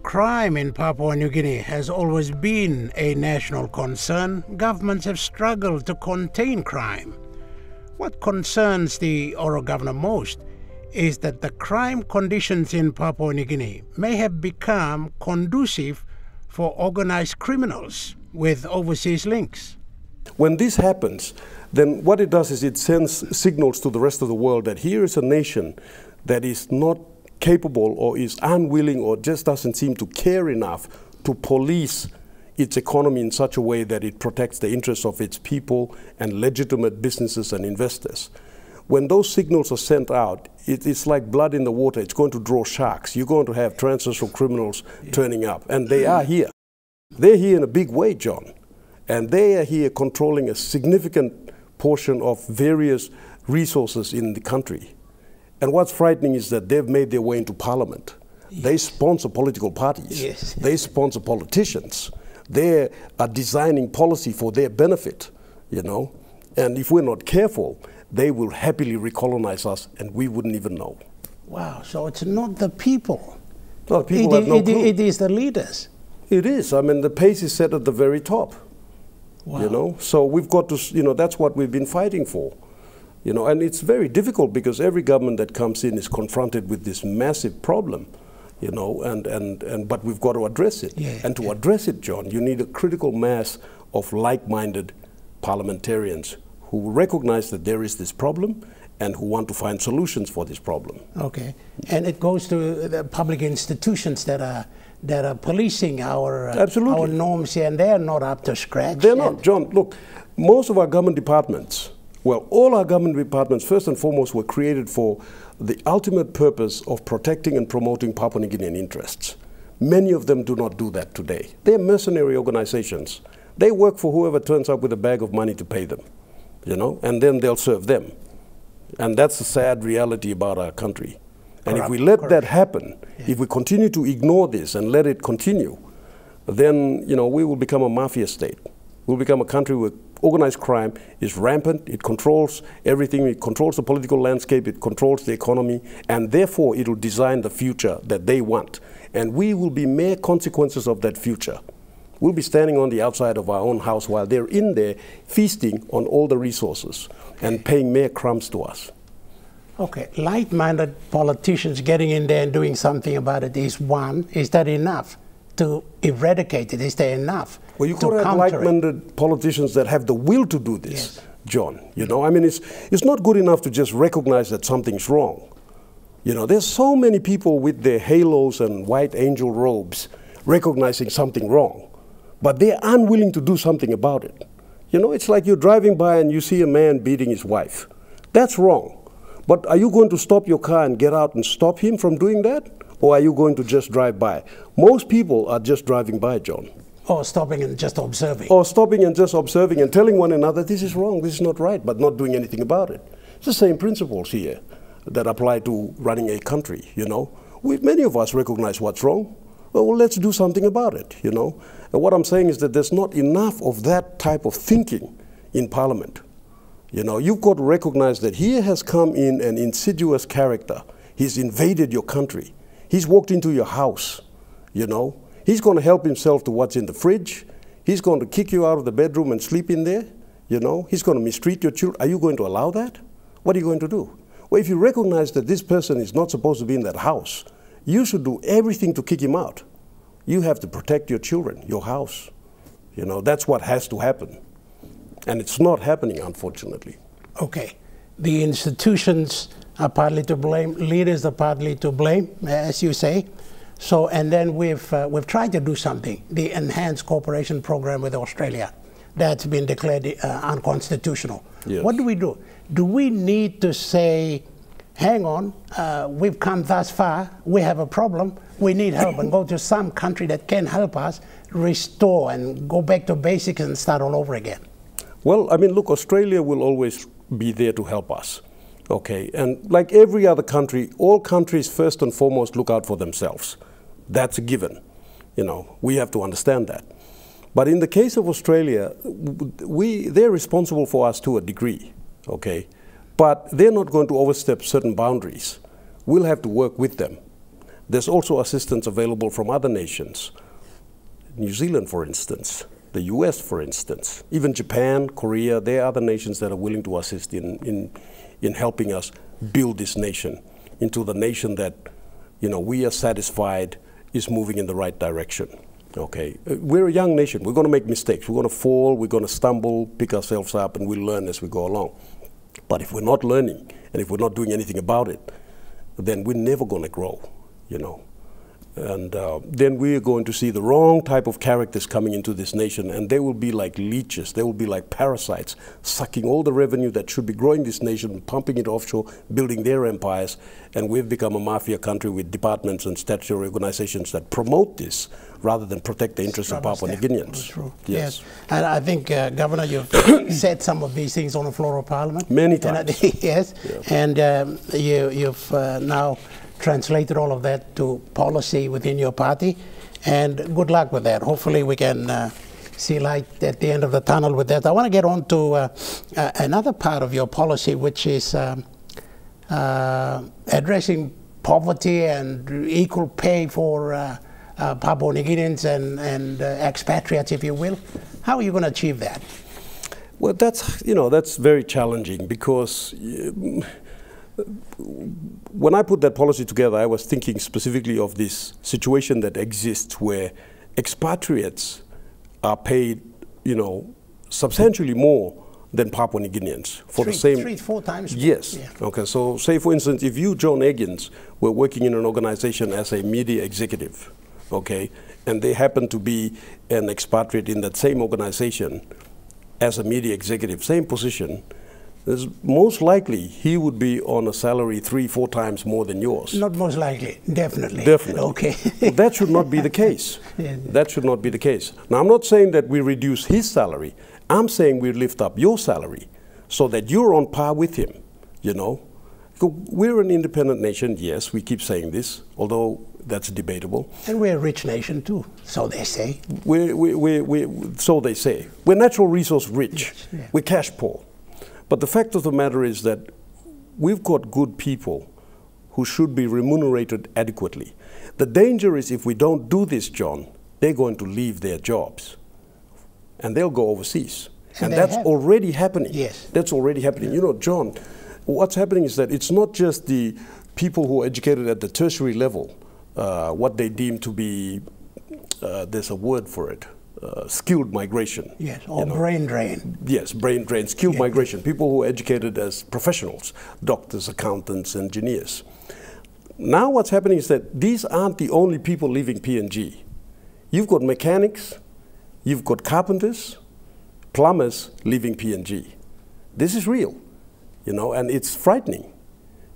crime in Papua New Guinea has always been a national concern. Governments have struggled to contain crime. What concerns the Oro governor most is that the crime conditions in Papua New Guinea may have become conducive for organized criminals with overseas links. When this happens, then what it does is it sends signals to the rest of the world that here is a nation that is not capable or is unwilling or just doesn't seem to care enough to police its economy in such a way that it protects the interests of its people and legitimate businesses and investors. When those signals are sent out, it's like blood in the water. It's going to draw sharks. You're going to have transnational criminals turning up, and they are here. They're here in a big way, John, and they are here controlling a significant portion of various resources in the country. And what's frightening is that they've made their way into parliament. Yes. They sponsor political parties. Yes. They sponsor politicians. They are designing policy for their benefit, you know. And if we're not careful, they will happily recolonize us and we wouldn't even know. Wow, so it's not the people. No, people have no clue. It is the leaders. It is. I mean, the pace is set at the very top. Wow. You know, so we've got to, you know, that's what we've been fighting for. You know, and it's very difficult because every government that comes in is confronted with this massive problem, you know, but we've got to address it. Yeah, and to address it, John, you need a critical mass of like-minded parliamentarians who recognize that there is this problem and who want to find solutions for this problem. Okay, and it goes to the public institutions that are policing our norms here, and they're not up to scratch. They're not, John. Look, most of our government departments, well, all our government departments, first and foremost, were created for the ultimate purpose of protecting and promoting Papua New Guinean interests. Many of them do not do that today. They're mercenary organizations. They work for whoever turns up with a bag of money to pay them, you know, and then they'll serve them. And that's the sad reality about our country. And if we let that happen, if we continue to ignore this and let it continue, then, you know, we will become a mafia state. We'll become a country where organized crime is rampant, it controls everything, it controls the political landscape, it controls the economy, and therefore it will design the future that they want. And we will be mere consequences of that future. We'll be standing on the outside of our own house while they're in there feasting on all the resources and paying mere crumbs to us. Okay, like-minded politicians getting in there and doing something about it is one. Is that enough to eradicate it? Is there enough? Well, you've got to have like-minded politicians that have the will to do this, yes. John. You know, I mean, it's not good enough to just recognize that something's wrong. You know, there's so many people with their halos and white angel robes recognizing something wrong, but they're unwilling to do something about it. You know, it's like you're driving by and you see a man beating his wife. That's wrong. But are you going to stop your car and get out and stop him from doing that? Or are you going to just drive by? Most people are just driving by, John. Or stopping and just observing. Or stopping and just observing and telling one another, this is wrong, this is not right, but not doing anything about it. It's the same principles here that apply to running a country, you know. Many of us recognize what's wrong. Well, let's do something about it, you know. And what I'm saying is that there's not enough of that type of thinking in Parliament. You know, you've got to recognize that here has come in an insidious character. He's invaded your country. He's walked into your house, you know. He's going to help himself to what's in the fridge. He's going to kick you out of the bedroom and sleep in there, you know. He's going to mistreat your children. Are you going to allow that? What are you going to do? Well, if you recognize that this person is not supposed to be in that house, you should do everything to kick him out. You have to protect your children, your house. You know, that's what has to happen. And it's not happening, unfortunately. Okay. The institutions are partly to blame, leaders are partly to blame, as you say. So, and then we've tried to do something, the Enhanced Cooperation Program with Australia, that's been declared unconstitutional. Yes. What do we do? Do we need to say, hang on, we've come thus far, we have a problem, we need help, and go to some country that can help us restore and go back to basics and start all over again? Well, I mean, look, Australia will always be there to help us, okay? And like every other country, all countries first and foremost look out for themselves. That's a given. You know, we have to understand that. But in the case of Australia, they're responsible for us to a degree, okay? But they're not going to overstep certain boundaries. We'll have to work with them. There's also assistance available from other nations. New Zealand, for instance, the US, for instance, even Japan, Korea, there are other nations that are willing to assist in helping us build this nation into the nation that, you know, we are satisfied is moving in the right direction. Okay, we're a young nation. We're going to make mistakes. We're going to fall. We're going to stumble, pick ourselves up, and we'll learn as we go along. But if we're not learning, and if we're not doing anything about it, then we're never going to grow, you know. And then we're going to see the wrong type of characters coming into this nation, and they will be like leeches. They will be like parasites, sucking all the revenue that should be growing this nation, pumping it offshore, building their empires. And we've become a mafia country with departments and statutory organizations that promote this rather than protect the interests of Papua New Guineans. True. Yes. And I think, Governor, you've said some of these things on the floor of Parliament. Many times. Yes. Yeah. And you've now translated all of that to policy within your party, and good luck with that. Hopefully we can see light at the end of the tunnel with that. I want to get on to another part of your policy, which is addressing poverty and equal pay for Papua New Guineans and expatriates, if you will. How are you going to achieve that? Well, that's, you know, that's very challenging, because when I put that policy together, I was thinking specifically of this situation that exists where expatriates are paid, you know, substantially more than Papua New Guineans for the same. 3-4 times more. Yes. Yeah. Okay. So, say for instance, if you, John Eggins, were working in an organization as a media executive, okay, and they happen to be an expatriate in that same organization as a media executive, same position, most likely he would be on a salary 3-4 times more than yours. Not most likely, definitely. Definitely. Okay. Well, that should not be the case. Yeah. That should not be the case. Now, I'm not saying that we reduce his salary. I'm saying we lift up your salary so that you're on par with him, you know. We're an independent nation, yes, we keep saying this, although that's debatable. And we're a rich nation too, so they say. So they say. We're natural resource rich. Yes, yeah. We're cash poor. But the fact of the matter is that we've got good people who should be remunerated adequately. The danger is if we don't do this, John, they're going to leave their jobs and they'll go overseas. And that's already happening. Yes. That's already happening. Yeah. You know, John, what's happening is that it's not just the people who are educated at the tertiary level, what they deem to be, there's a word for it, skilled migration. Yes, or brain drain. Yes, brain drain, skilled migration. People who are educated as professionals, doctors, accountants, engineers. Now what's happening is that these aren't the only people leaving PNG. You've got mechanics, you've got carpenters, plumbers leaving PNG. This is real, you know, and it's frightening.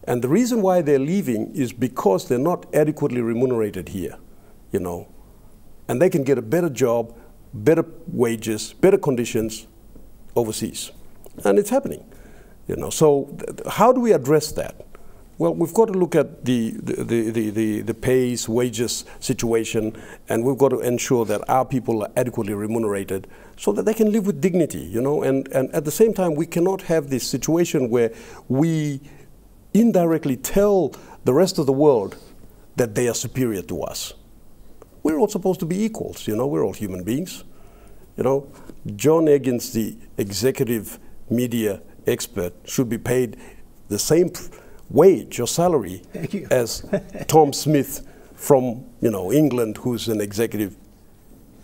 And the reason why they're leaving is because they're not adequately remunerated here, you know. And they can get a better job, better wages, better conditions overseas. And it's happening, you know. So how do we address that? Well, we've got to look at the pays, wages situation, and we've got to ensure that our people are adequately remunerated so that they can live with dignity, you know. And at the same time, we cannot have this situation where we indirectly tell the rest of the world that they are superior to us. We're all supposed to be equals, you know, we're all human beings. You know, John Eggins, the executive media expert, should be paid the same wage or salary as Tom Smith from, you know, England, who's an executive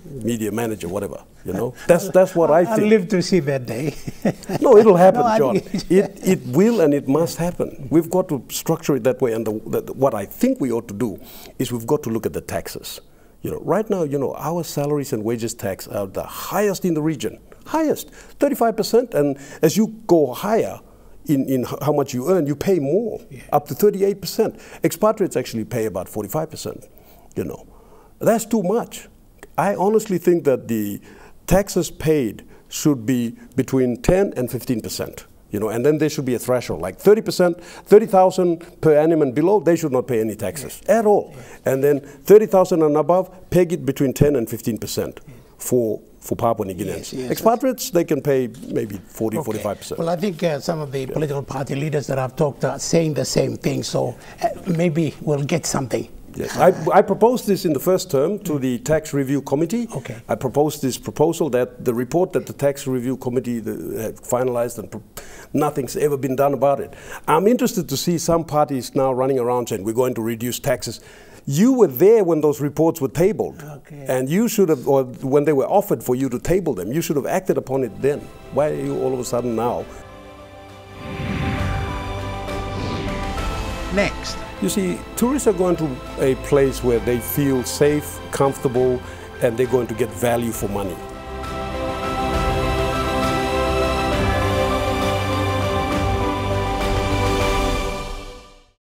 media manager, whatever, you know. That's what I think. I'll live to see that day. No, it'll happen, no, John. It will and it must happen. We've got to structure it that way, and what I think we ought to do is we've got to look at the taxes. You know, right now, you know, our salaries and wages tax are the highest in the region. Highest, 35%. And as you go higher in how much you earn, you pay more, up to 38%. Expatriates actually pay about 45%, you know. That's too much. I honestly think that the taxes paid should be between 10 and 15%. You know, and then there should be a threshold, like 30%, 30,000 per annum and below, they should not pay any taxes at all. And then 30,000 and above, peg it between 10 and 15% for Papua New Guineans. Expatriates, they can pay maybe 45%. Well, I think some of the political party leaders that I've talked to are saying the same thing, so maybe we'll get something Yes, I proposed this in the first term to the Tax Review Committee. Okay. I proposed this proposal that the report that the Tax Review Committee had finalized, and nothing's ever been done about it. I'm interested to see some parties now running around saying we're going to reduce taxes. You were there when those reports were tabled, okay. and you should have, or when they were offered for you to table them, you should have acted upon it then. Why are you all of a sudden now? Next. You see, tourists are going to a place where they feel safe, comfortable, and they're going to get value for money.